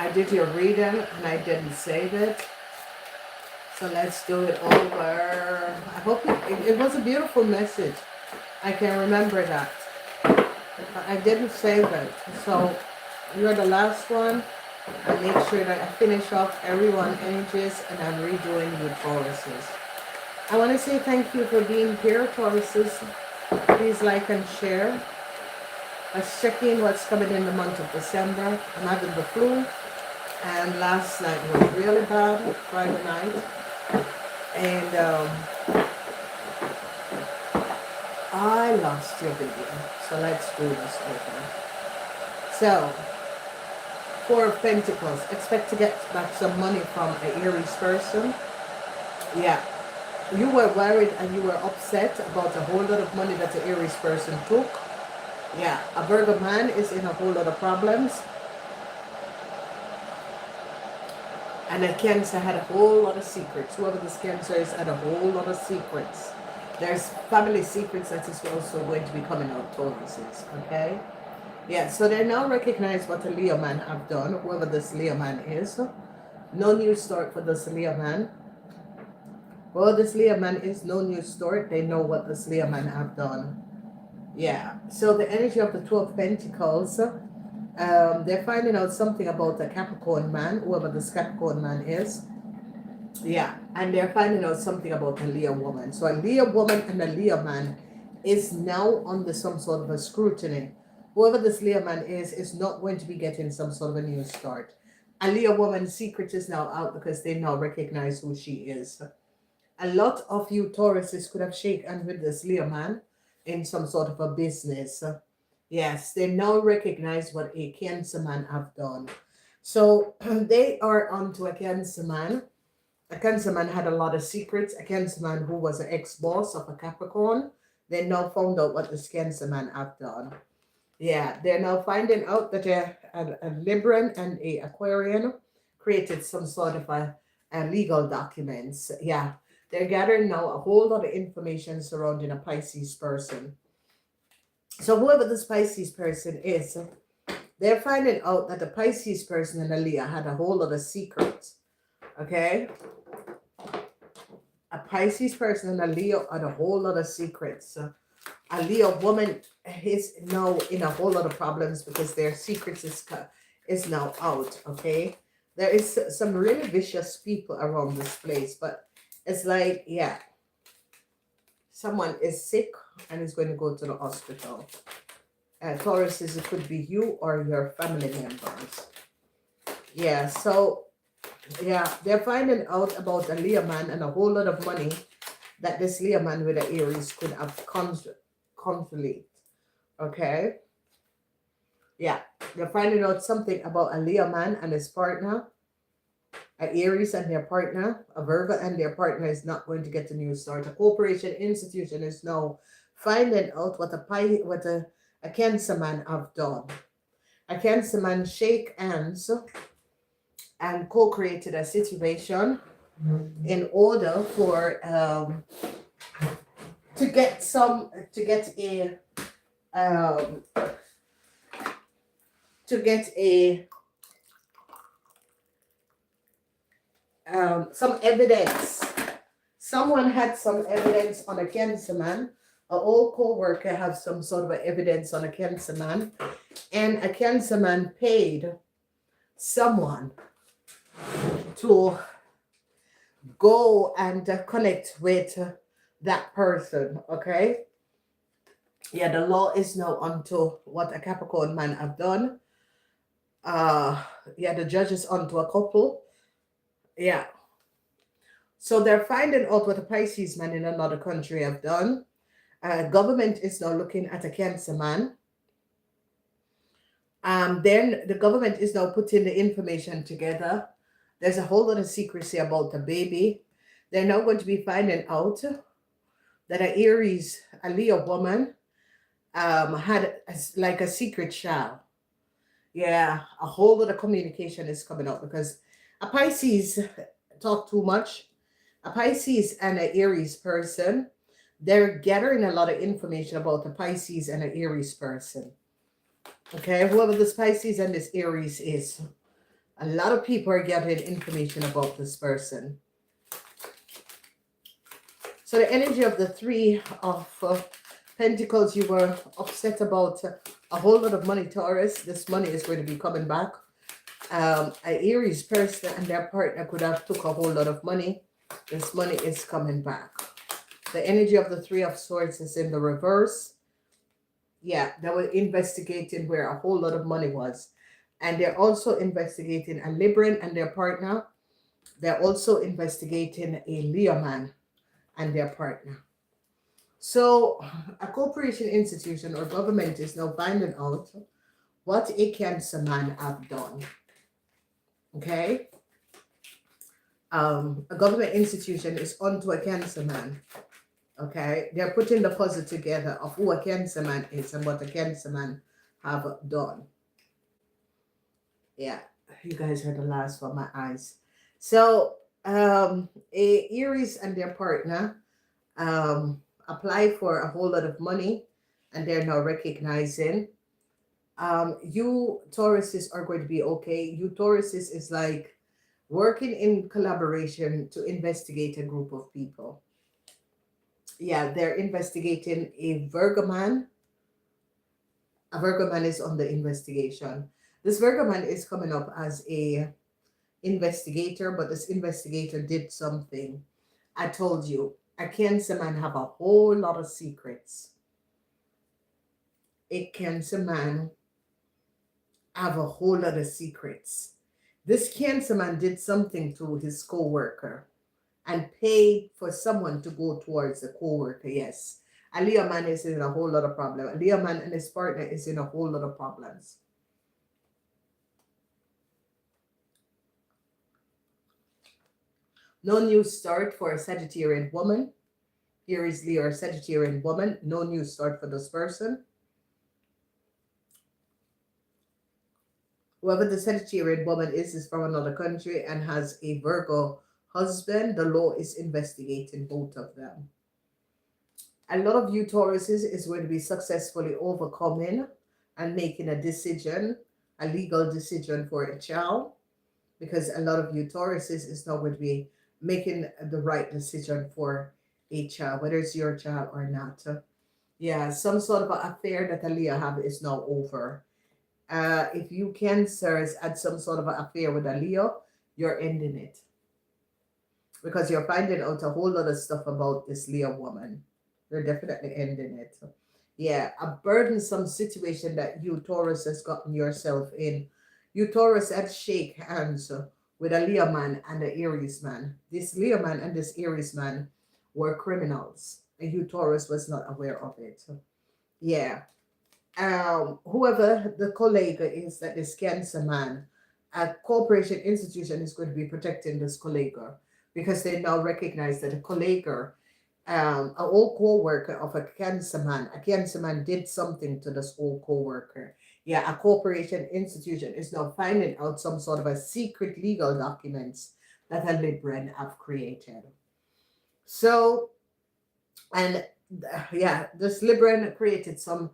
I did your reading and I didn't save it. So let's do it over. I hope it was a beautiful message. I can remember that. But I didn't save it. So you're the last one. I make sure that I finish off everyone energies and I'm redoing your Tauruses. I want to say thank you for being here, Tauruses. Please like and share. Let's check in what's coming in the month of December. I'm having the flu. And last night was really bad, Friday night. And I lost your video. So let's do this over. So, Four of Pentacles. Expect to get back some money from an Aries person. Yeah. You were worried and you were upset about a whole lot of money that the Aries person took. Yeah. A Virgo man is in a whole lot of problems. And a Cancer had a whole lot of secrets. Whoever this Cancer is had a whole lot of secrets. There's family secrets that is also going to be coming out, Tauruses. Okay? Yeah, so they now recognize what a Leo man have done, whoever this Leo man is. No new start for this Leo man. Well, this Leo man is no new start. They know what this Leo man have done. Yeah, so the energy of the Two of Pentacles, they're finding out something about a Capricorn man, whoever this Capricorn man is. Yeah, and they're finding out something about a Leo woman. So a Leo woman and a Leo man is now under some sort of a scrutiny. Whoever this Leo man is not going to be getting some sort of a new start. A Leo woman's secret is now out because they now recognize who she is. A lot of you Tauruses could have shaken with this Leo man in some sort of a business. Yes, they now recognize what a Cancer man have done. So they are onto a Cancer man. A Cancer man had a lot of secrets. A Cancer man who was an ex-boss of a Capricorn. They now found out what this Cancer man have done. Yeah, they're now finding out that a Libran and a Aquarian created some sort of a legal documents. Yeah, they're gathering now a whole lot of information surrounding a Pisces person. So whoever this Pisces person is, they're finding out that the Pisces person and a Leo had a whole lot of secrets. Okay? A Pisces person and a Leo had a whole lot of secrets. A Leo woman is now in a whole lot of problems because their secrets is now out, okay? There is some really vicious people around this place, but it's like, yeah, someone is sick and is going to go to the hospital. Taurus, it could be you or your family members. Yeah, so, yeah, they're finding out about a Leo man and a whole lot of money that this Leo man with the Aries could have conflict. Okay? Yeah, they're finding out something about a Leo man and his partner, a Aries and their partner, a Virgo and their partner is not going to get a new start. A corporation institution is now finding out what a Cancer man have done. A Cancer man shake hands and co-created a situation in order for to get some evidence. Someone had some evidence on a Cancer man. An old co-worker have some sort of evidence on a Cancer man, and a Cancer man paid someone to go and connect with that person. Okay, yeah, the law is now onto what a Capricorn man have done. Yeah, the judge is onto a couple. Yeah, so they're finding out what a Pisces man in another country have done. Government is now looking at a Cancer man. Then the government is now putting the information together. There's a whole lot of secrecy about the baby. They're now going to be finding out that an Aries, a Leo woman, had like a secret child. Yeah, a whole lot of communication is coming out because a Pisces talk too much. A Pisces and an Aries person, they're gathering a lot of information about the Pisces and an Aries person. Okay, whoever this Pisces and this Aries is. A lot of people are getting information about this person. So the energy of the Three of Pentacles, you were upset about a whole lot of money, Taurus. This money is going to be coming back. An Aries person and their partner could have took a whole lot of money. This money is coming back. The energy of the Three of Swords is in the reverse. Yeah, they were investigating where a whole lot of money was. And they're also investigating a Libran and their partner. They're also investigating a Leo man and their partner. So a corporation, institution, or government is now finding out what a Cancer man have done. Okay? A government institution is onto a Cancer man. Okay? They're putting the puzzle together of who a Cancer man is and what a Cancer man have done. Yeah, you guys are the last for my eyes. So a Aries and their partner apply for a whole lot of money, and they're now recognizing you Tauruses are going to be okay. You Tauruses is like working in collaboration to investigate a group of people. Yeah, they're investigating a Virgo man. A Virgo man is on the investigation. This Virgo man is coming up as a investigator, but this investigator did something. I told you, a Cancer man have a whole lot of secrets. A Cancer man have a whole lot of secrets. This Cancer man did something to his co-worker and pay for someone to go towards the co-worker. Yes, a Leo man is in a whole lot of problems. A Leo man and his partner is in a whole lot of problems. No new start for a Sagittarian woman. Here is Leo, or Sagittarian woman. No new start for this person. Whoever the Sagittarian woman is from another country and has a Virgo husband. The law is investigating both of them. A lot of you Tauruses is going to be successfully overcoming and making a decision, a legal decision for a child, because a lot of you Tauruses is now going to be making the right decision for a child, whether it's your child or not. Yeah, some sort of affair that a Leo have is now over. If you Cancers had some sort of affair with a Leo, you're ending it. Because you're finding out a whole lot of stuff about this Leo woman. You're definitely ending it. Yeah, a burdensome situation that you Taurus has gotten yourself in. You Taurus had shake hands with a Leo man and an Aries man. This Leo man and this Aries man were criminals. And you Taurus was not aware of it. Yeah. Whoever the colleague is that this Cancer man, a corporation institution is going to be protecting this colleague because they now recognize that a colleague, an old co-worker of a Cancer man did something to this old co-worker. Yeah, a corporation institution is now finding out some sort of a secret legal documents that a Libran have created. So, and yeah, this Libran created some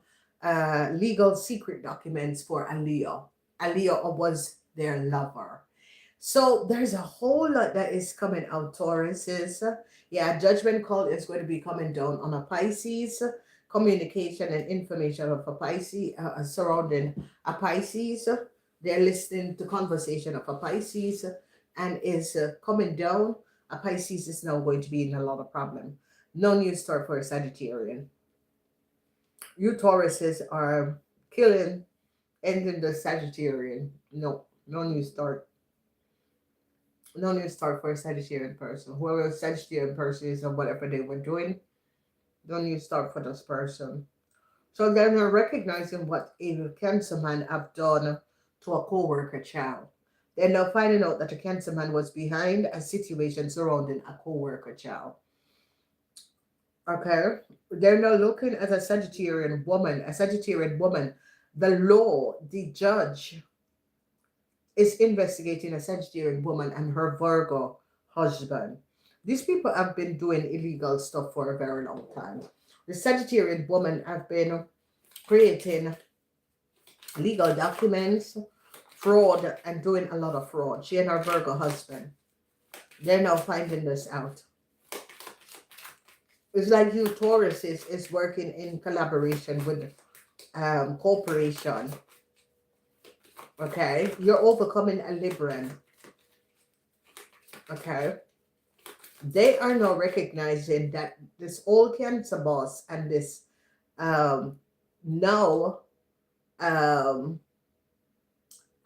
legal secret documents for a Leo. A Leo was their lover. So there's a whole lot that is coming out, Tauruses. Yeah, judgment call is going to be coming down on a Pisces. Communication and information of a Pisces surrounding a Pisces. They're listening to conversation of a Pisces and is coming down. A Pisces is now going to be in a lot of problem. No new start for a Sagittarian. You Tauruses are killing, ending the Sagittarian. No new start. No new start for a Sagittarian person. Whoever a Sagittarian person is or whatever they were doing, no new start for this person. So they're not recognizing what a Cancer man have done to a co-worker child. They're now finding out that a Cancer man was behind a situation surrounding a co-worker child. Okay, they're now looking at a Sagittarian woman. A Sagittarian woman, the law, the judge is investigating a Sagittarian woman and her Virgo husband. These people have been doing illegal stuff for a very long time. The Sagittarian woman have been creating legal documents fraud and doing a lot of fraud. She and her Virgo husband. They're now finding this out. It's like you, Taurus, is working in collaboration with corporation. Okay? You're overcoming a Libran. Okay? They are now recognizing that this old Cancer boss and this now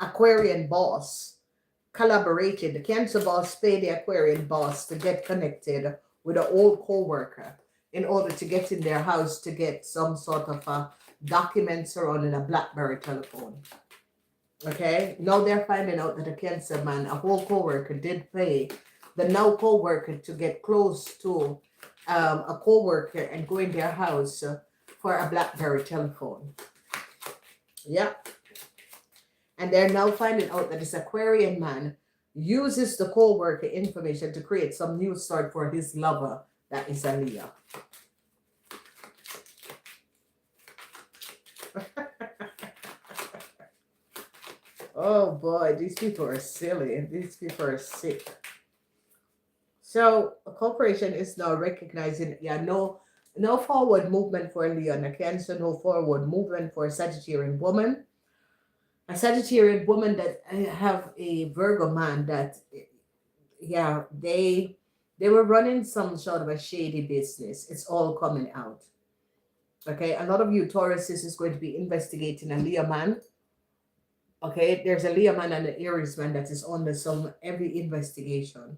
Aquarian boss collaborated. The Cancer boss paid the Aquarian boss to get connected with an old co-worker in order to get in their house to get some sort of a document surrounding a BlackBerry telephone. Okay, now they're finding out that a Cancer man, a whole co-worker, did pay the now co-worker to get close to a co-worker and go in their house for a BlackBerry telephone. Yeah. And they're now finding out that this Aquarian man uses the co-worker information to create some new start for his lover that is a Leo. Oh boy, these people are silly. These people are sick. So a corporation is now recognizing, yeah, no forward movement for Leo and a Cancer, no forward movement for a Sagittarian woman. A Sagittarian woman that have a Virgo man that, yeah, they were running some sort of a shady business. It's all coming out. Okay, a lot of you Tauruses is going to be investigating a Leo man. Okay, there's a Leo man and an Aries man that is under some every investigation.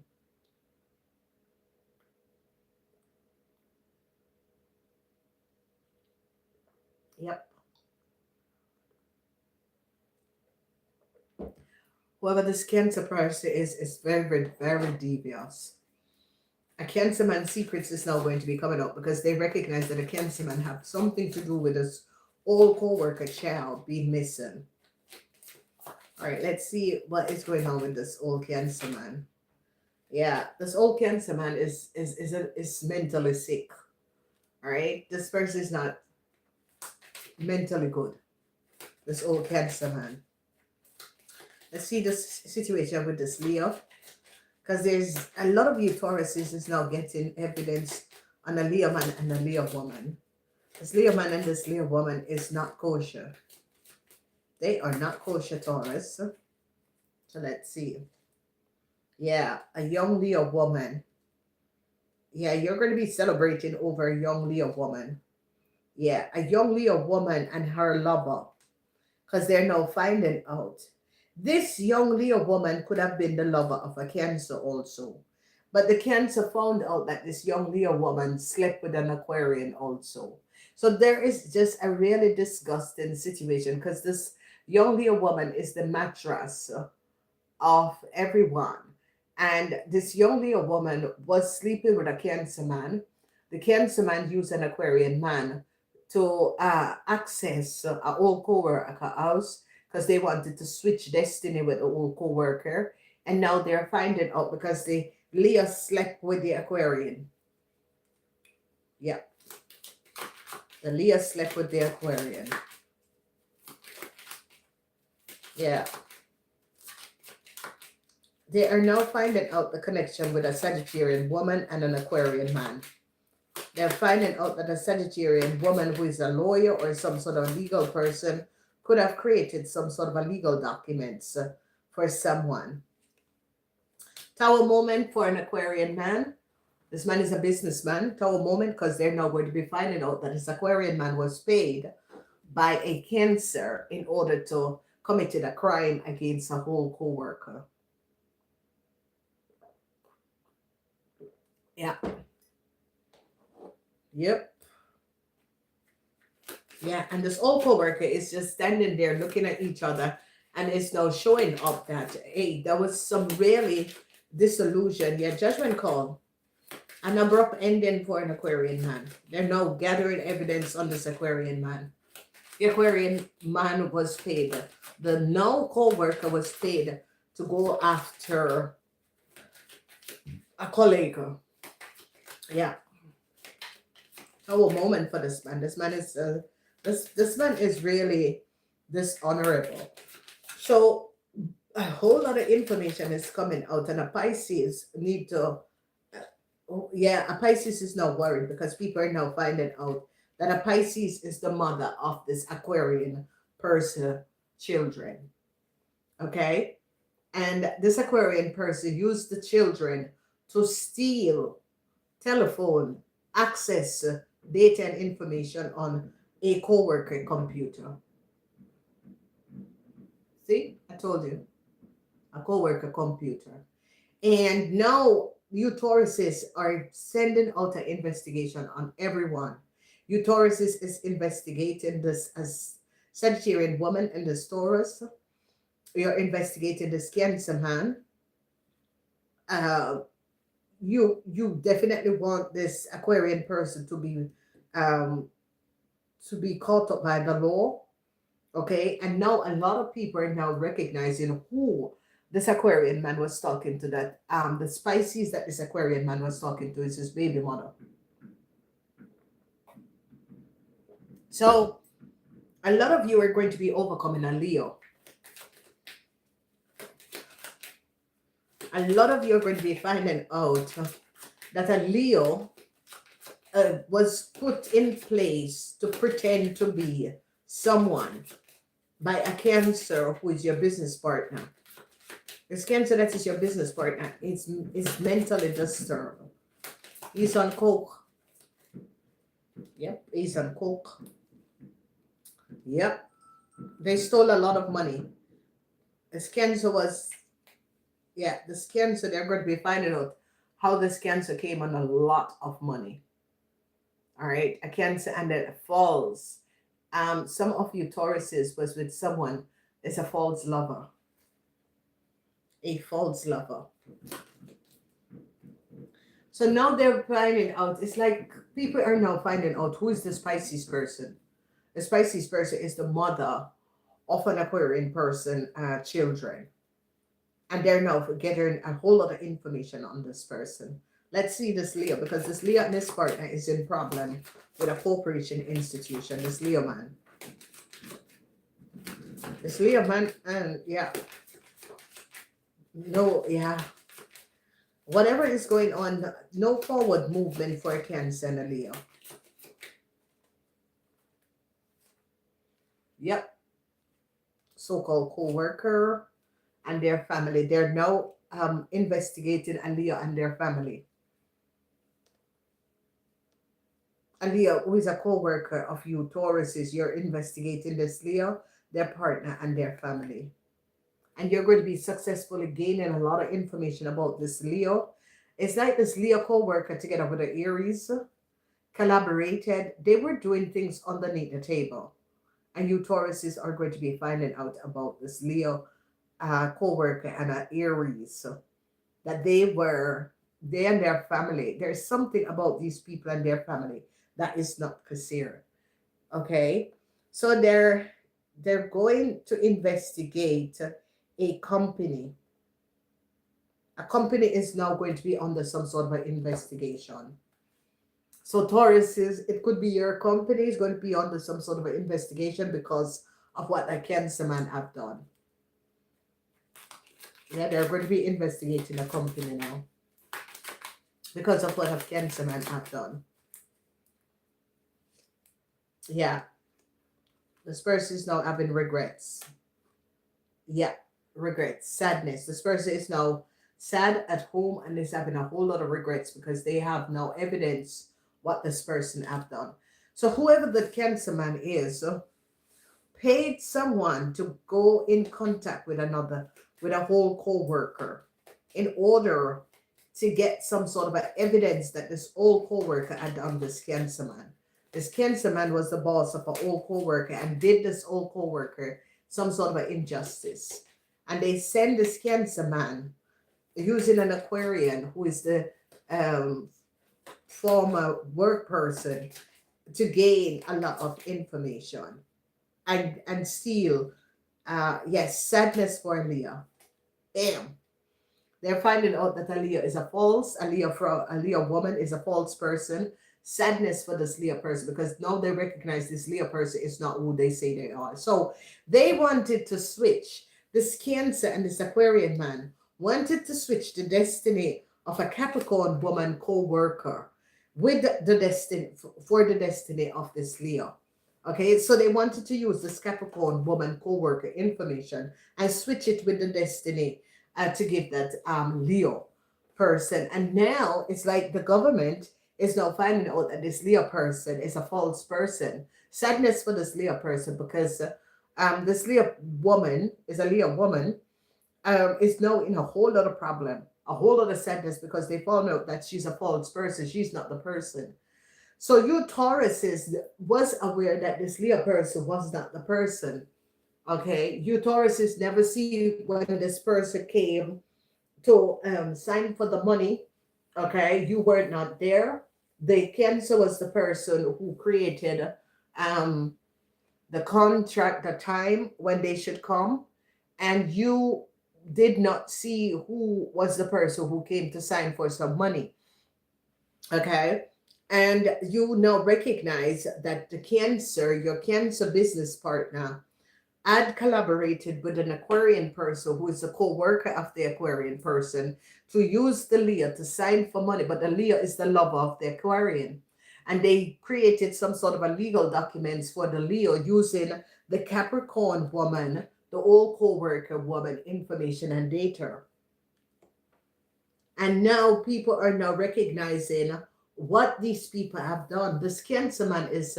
Yep. Whoever this Cancer person is very, very, very devious. A Cancer man's secrets is now going to be coming up because they recognize that a Cancer man have something to do with this old co-worker child being missing. All right, let's see what is going on with this old Cancer man. Yeah, this old Cancer man is mentally sick. All right, this person is not mentally good. This old Cancer man. Let's see this situation with this Leo. Because there's a lot of you Tauruses is now getting evidence on a Leo man and a Leo woman. This Leo man and this Leo woman is not kosher. They are not kosher, Taurus. So let's see. Yeah, a young Leo woman. Yeah, you're going to be celebrating over a young Leo woman. Yeah, a young Leo woman and her lover. Because they're now finding out. This young Leo woman could have been the lover of a Cancer also. But the Cancer found out that this young Leo woman slept with an Aquarian also. So there is just a really disgusting situation because this young Leo woman is the mattress of everyone. And this young Leo woman was sleeping with a Cancer man. The Cancer man used an Aquarian man to access an old co-worker house because they wanted to switch destiny with the old co-worker. And now they're finding out because the Leo slept with the Aquarian. Yeah. The Leo slept with the Aquarian. Yeah. They are now finding out the connection with a Sagittarian woman and an Aquarian man. They're finding out that a Sagittarian woman who is a lawyer or some sort of legal person could have created some sort of a legal documents for someone. Tower moment for an Aquarian man. This man is a businessman. Tower moment because they're now going to be finding out that this Aquarian man was paid by a Cancer in order to commit a crime against a whole co-worker. Yeah. Yep. Yeah, and this old co-worker is just standing there looking at each other and it's now showing up that, hey, there was some really disillusion. Yeah, judgment call. An abrupt ending for an Aquarian man. They're now gathering evidence on this Aquarian man. The Aquarian man was paid. The now co-worker was paid to go after a colleague. Yeah. Oh, a moment for this man. This man is this man is really dishonorable. So whole lot of information is coming out, and a Pisces need to, yeah, a Pisces is now worried because people are now finding out that a Pisces is the mother of this Aquarian person children. Okay? And this Aquarian person used the children to steal telephone, access data and information on a co-worker computer. See, I told you, a co-worker computer. And now you Tauruses are sending out an investigation on everyone. You Tauruses is investigating this as Sagittarian woman in this Taurus. You're investigating this Cancer man. You definitely want this Aquarian person to be caught up by the law. Okay, and now a lot of people are now recognizing who this Aquarian man was talking to, that the Pisces that this Aquarian man was talking to is his baby mother. So a lot of you are going to be overcoming a Leo. A lot of you are going to be finding out that a Leo was put in place to pretend to be someone by a Cancer who is your business partner. This Cancer that is your business partner is mentally disturbed. He's on coke. Yep, he's on coke. Yep. They stole a lot of money. This Cancer was, yeah, this Cancer, they're going to be finding out how this Cancer came on a lot of money. All right, a Cancer, and it falls. Some of you Tauruses was with someone is a false lover. A false lover. So now they're finding out, it's like people are now finding out who is this Pisces person. This Pisces person is the mother of an Aquarian person, children. And they're now getting a whole lot of information on this person. Let's see this Leo, because this Leo and this partner is in problem with a corporation institution, this Leo man. This Leo man, and yeah. No, yeah. Whatever is going on, no forward movement for a Cancer and a Leo. Yep. So-called co-worker and their family. They're now investigating a Leo and their family. A Leo who is a co-worker of you Tauruses, you're investigating this Leo, their partner, and their family. And you're going to be successfully gaining a lot of information about this Leo. It's like this Leo co-worker together with the Aries collaborated. They were doing things underneath the table. And you Tauruses are going to be finding out about this Leo co-worker and an Aries. That they and their family. There's something about these people and their family that is not clear. Okay? So they're going to investigate a company. A company is now going to be under some sort of an investigation. So Tauruses, it could be your company is going to be under some sort of an investigation because of what a Cancer man have done. Yeah, they're going to be investigating a company now because of what a Cancer man have done. Yeah. This person is now having regrets. Yeah, regrets, sadness. This person is now sad at home and is having a whole lot of regrets because they have no evidence what this person have done. So whoever the Cancer man is paid someone to go in contact with a whole co-worker in order to get some sort of evidence that this old co-worker had done this Cancer man. This Cancer man was the boss of an old co-worker and did this old co-worker some sort of an injustice. And they send this Cancer man using an Aquarian who is the former work person to gain a lot of information and steal, yes, sadness for Leo. Damn. They're finding out that a Leo woman is a false person. Sadness for this Leo person because now they recognize this Leo person is not who they say they are. So they wanted to switch This Cancer and this Aquarian man wanted to switch the destiny of a Capricorn woman co-worker with the destiny for the destiny of this Leo. Okay, so they wanted to use this Capricorn woman co-worker information and switch it with the destiny to give that Leo person. And now it's like the government is now finding out that this Leo person is a false person. Sadness for this Leo person because this Leo woman is a Leo woman is now in a whole lot of problem, a whole lot of sadness because they found out that she's a false person. She's not the person. So you Tauruses was aware that this Leo person was not the person. Okay, you Tauruses never see when this person came to sign for the money. Okay, you were not there. The Cancer was the person who created um, the contract, the time when they should come, and you did not see who was the person who came to sign for some money. Okay, and you now recognize that the Cancer, your Cancer business partner, had collaborated with an Aquarian person who is a co-worker of the Aquarian person to use the Leo to sign for money, but the Leo is the lover of the Aquarian. And they created some sort of a legal documents for the Leo using the Capricorn woman, the old co-worker woman information and data. And now people are now recognizing what these people have done. This Cancer man is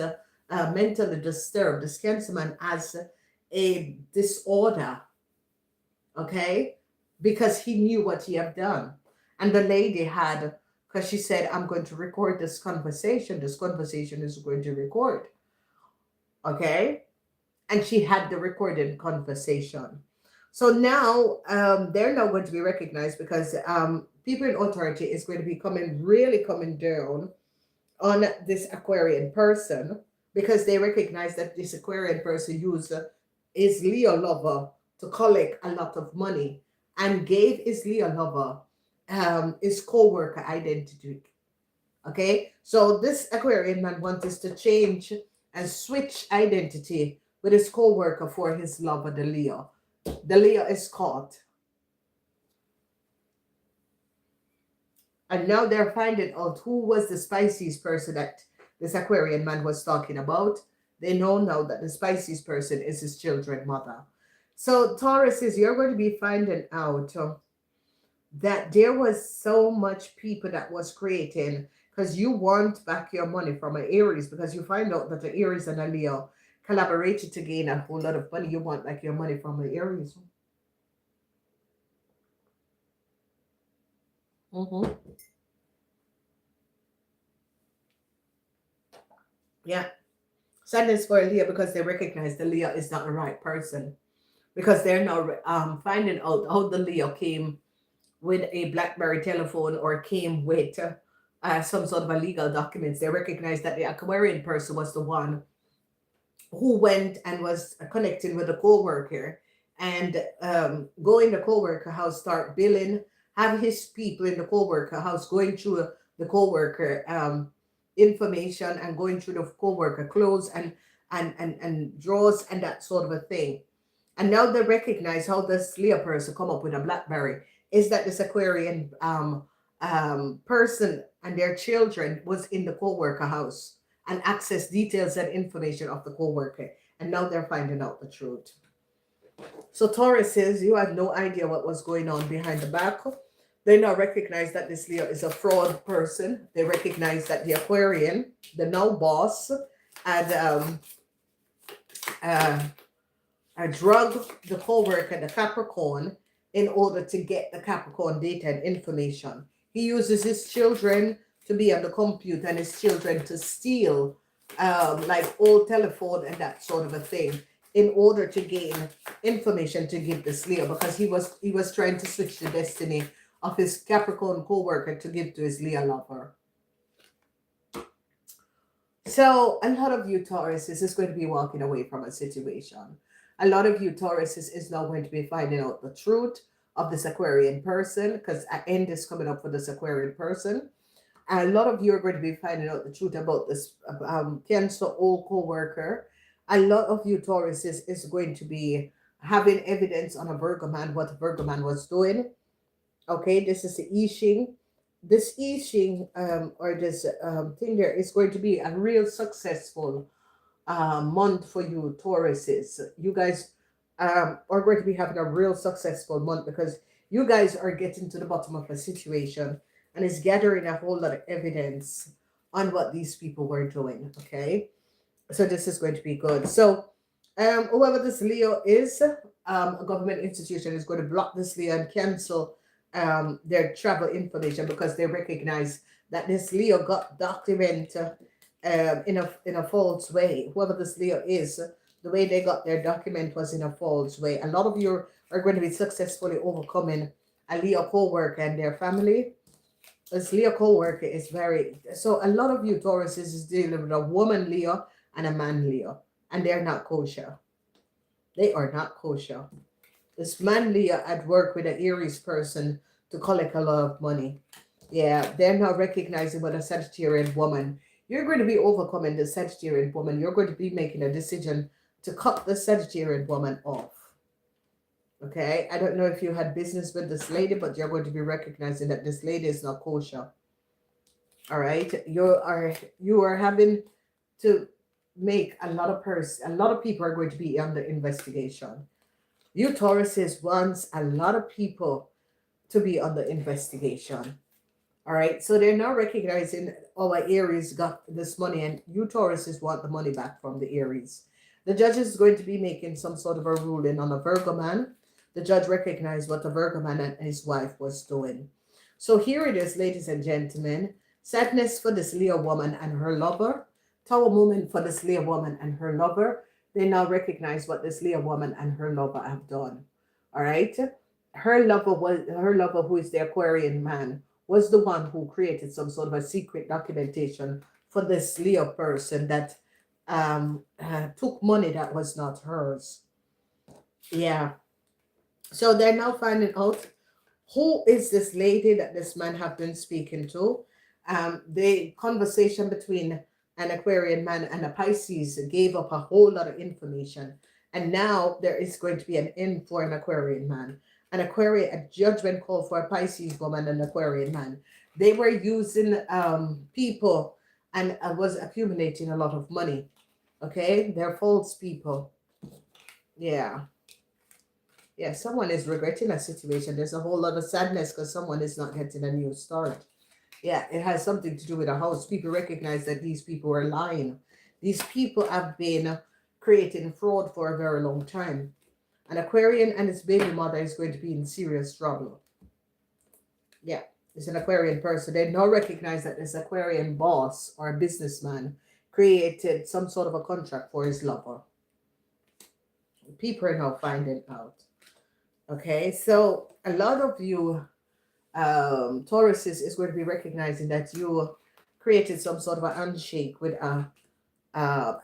mentally disturbed. This Cancer man has a disorder, okay, because he knew what he had done. And the lady had, because she said, I'm going to record this conversation is going to record, okay, and she had the recorded conversation. So now they're now going to be recognized because people in authority is going to be really coming down on this Aquarian person because they recognize that this Aquarian person used his Leo lover to collect a lot of money and gave his Leo lover his co-worker identity. Okay, so this Aquarian man wants us to change and switch identity with his co-worker for his lover, the Leo. The Leo is caught. And now they're finding out who was the Pisces person that this Aquarian man was talking about. They know now that the Pisces person is his children's mother. So Tauruses, you're going to be finding out that there was so much people that was creating because you want back your money from an Aries because you find out that the Aries and a Leo collaborated to gain a whole lot of money. You want back your money from an Aries. Yeah. Sadness for a Leo because they recognize the Leo is not the right person. Because they're now finding out how the Leo came with a BlackBerry telephone or came with some sort of a legal documents. They recognize that the Aquarian person was the one who went and was connecting with the co-worker and go in the co-worker house, start billing, have his people in the co-worker house going through the co-worker information and going through the co-worker clothes and drawers and that sort of a thing. And now they recognize how this Leo person come up with a BlackBerry is that this Aquarian person and their children was in the co-worker house and access details and information of the co-worker. And now they're finding out the truth. So Taurus says you had no idea what was going on behind the back. They now recognize that this Leo is a fraud person. They recognize that the Aquarian, the now boss, had drug the co-worker, the Capricorn, in order to get the Capricorn data and information. He uses his children to be on the computer and his children to steal like old telephone and that sort of a thing in order to gain information to give this Leo because he was trying to switch the destiny of his Capricorn co-worker to give to his Leo lover. So a lot of you Tauruses is going to be walking away from a situation. A lot of you Tauruses is now going to be finding out the truth of this Aquarian person because an end is coming up for this Aquarian person. And a lot of you are going to be finding out the truth about this Cancer old co-worker. A lot of you Tauruses is going to be having evidence on a Virgo man, what a Virgo man was doing. Okay, this is the I Ching. This I Ching or this thing there is going to be a real successful month for you, Tauruses. You guys are going to be having a real successful month because you guys are getting to the bottom of a situation and is gathering a whole lot of evidence on what these people were doing. Okay, so this is going to be good. So, whoever this Leo is, a government institution is going to block this Leo and cancel their travel information because they recognize that this Leo got document in a false way. Whoever this Leo is, the way they got their document was in a false way. A lot of you are going to be successfully overcoming a Leo co-worker and their family. This Leo co-worker is very, so a lot of you Taurus is dealing with a woman Leo and a man Leo, and they're not kosher. They are not kosher. This man Leo at work with an Aries person to collect a lot of money. Yeah, they're not recognizing what a Sagittarian woman. You're going to be overcoming the Sagittarian woman. You're going to be making a decision to cut the Sagittarian woman off. Okay, I don't know if you had business with this lady, but you're going to be recognizing that this lady is not kosher. All right, you are having to make a lot of people are going to be under investigation. You Tauruses wants a lot of people to be under investigation. All right, so they're now recognizing our Aries got this money, and you Tauruses want the money back from the Aries. The judge is going to be making some sort of a ruling on a Virgo man. The judge recognized what the Virgo man and his wife was doing. So here it is, ladies and gentlemen. Sadness for this Leo woman and her lover. Tower moment for this Leo woman and her lover. They now recognize what this Leo woman and her lover have done. All right. Her lover, who is the Aquarian man, was the one who created some sort of a secret documentation for this Leo person that took money that was not hers. Yeah. So they're now finding out who is this lady that this man have been speaking to. The conversation between an Aquarian man and a Pisces gave up a whole lot of information. And now there is going to be an end for an Aquarian man. A judgment call for a Pisces woman and an Aquarian man. They were using people and was accumulating a lot of money. Okay, they're false people. Yeah. Yeah, someone is regretting a situation. There's a whole lot of sadness because someone is not getting a new start. Yeah, it has something to do with a house. People recognize that these people are lying. These people have been creating fraud for a very long time. An Aquarian and his baby mother is going to be in serious trouble. Yeah, it's an Aquarian person. They now recognize that this Aquarian boss or a businessman created some sort of a contract for his lover. People are now finding out. Okay, so a lot of you Tauruses is going to be recognizing that you created some sort of a handshake with a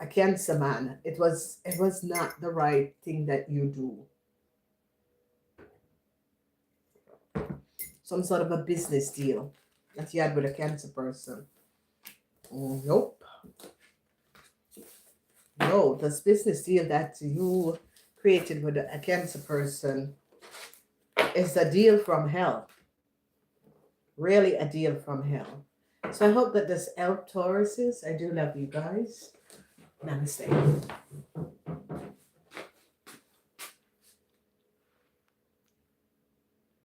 Cancer man. It was not the right thing that you do. Some sort of a business deal that you had with a Cancer person. Nope. No, this business deal that you created with a Cancer person is a deal from hell. Really a deal from hell. So I hope that this helped, Tauruses. I do love you guys. Namaste.